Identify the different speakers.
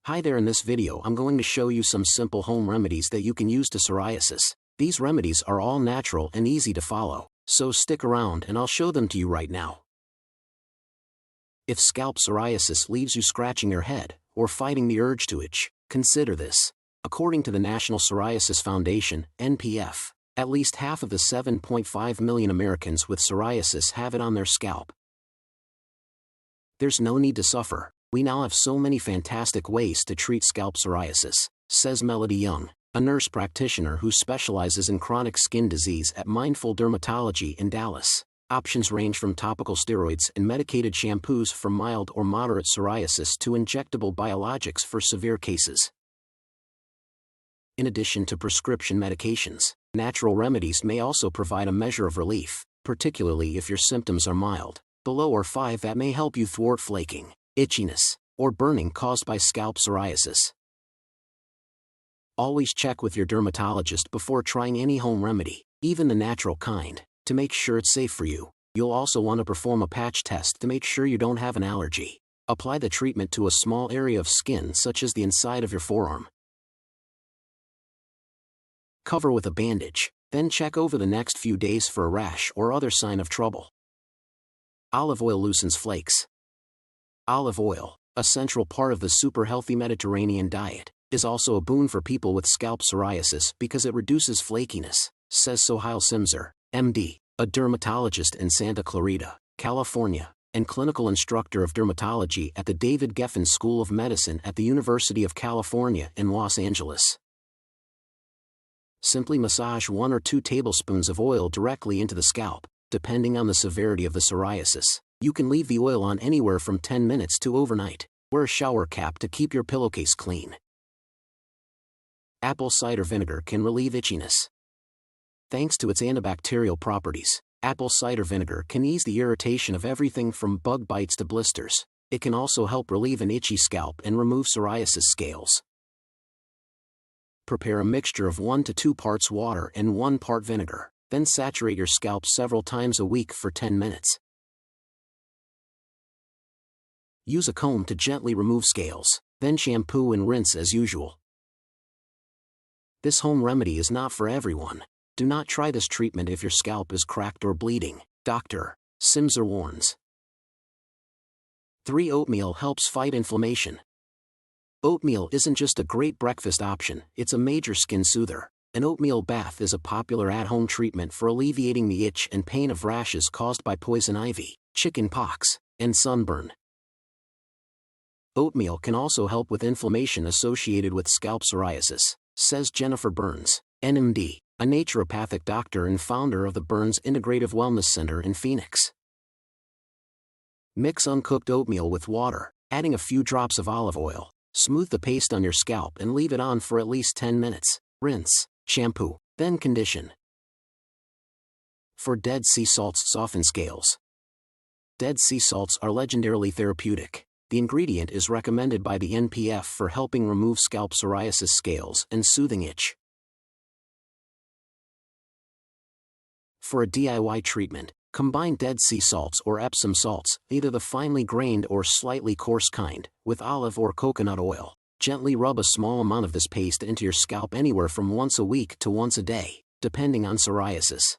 Speaker 1: Hi there, in this video I'm going to show you some simple home remedies that you can use to psoriasis. These remedies are all natural and easy to follow, so stick around and I'll show them to you right now. If scalp psoriasis leaves you scratching your head, or fighting the urge to itch, consider this. According to the National Psoriasis Foundation, NPF, at least half of the 7.5 million Americans with psoriasis have it on their scalp. There's no need to suffer. We now have so many fantastic ways to treat scalp psoriasis, says Melody Young, a nurse practitioner who specializes in chronic skin disease at Mindful Dermatology in Dallas. Options range from topical steroids and medicated shampoos for mild or moderate psoriasis to injectable biologics for severe cases. In addition to prescription medications, natural remedies may also provide a measure of relief, particularly if your symptoms are mild. Below are 5 that may help you thwart flaking, itchiness, or burning caused by scalp psoriasis. Always check with your dermatologist before trying any home remedy, even the natural kind, to make sure it's safe for you. You'll also want to perform a patch test to make sure you don't have an allergy. Apply the treatment to a small area of skin such as the inside of your forearm. Cover with a bandage, then check over the next few days for a rash or other sign of trouble. Olive oil loosens flakes. Olive oil, a central part of the super healthy Mediterranean diet, is also a boon for people with scalp psoriasis because it reduces flakiness, says Sohail Simzer, MD, a dermatologist in Santa Clarita, California, and clinical instructor of dermatology at the David Geffen School of Medicine at the University of California in Los Angeles. Simply massage 1 or 2 tablespoons of oil directly into the scalp, depending on the severity of the psoriasis. You can leave the oil on anywhere from 10 minutes to overnight. Wear a shower cap to keep your pillowcase clean. Apple cider vinegar can relieve itchiness. Thanks to its antibacterial properties, apple cider vinegar can ease the irritation of everything from bug bites to blisters. It can also help relieve an itchy scalp and remove psoriasis scales. Prepare a mixture of 1 to 2 parts water and 1 part vinegar, then saturate your scalp several times a week for 10 minutes. Use a comb to gently remove scales, then shampoo and rinse as usual. This home remedy is not for everyone. Do not try this treatment if your scalp is cracked or bleeding, Dr. Simzer warns. 3. Oatmeal helps fight inflammation. Oatmeal isn't just a great breakfast option, it's a major skin soother. An oatmeal bath is a popular at-home treatment for alleviating the itch and pain of rashes caused by poison ivy, chicken pox, and sunburn. Oatmeal can also help with inflammation associated with scalp psoriasis, says Jennifer Burns, NMD, a naturopathic doctor and founder of the Burns Integrative Wellness Center in Phoenix. Mix uncooked oatmeal with water, adding a few drops of olive oil. Smooth the paste on your scalp and leave it on for at least 10 minutes. Rinse, shampoo, then condition. For Dead Sea salts soften scales. Dead sea salts are legendarily therapeutic. The ingredient is recommended by the NPF for helping remove scalp psoriasis scales and soothing itch. For a DIY treatment, combine Dead Sea salts or Epsom salts, either the finely grained or slightly coarse kind, with olive or coconut oil. Gently rub a small amount of this paste into your scalp anywhere from once a week to once a day, depending on psoriasis.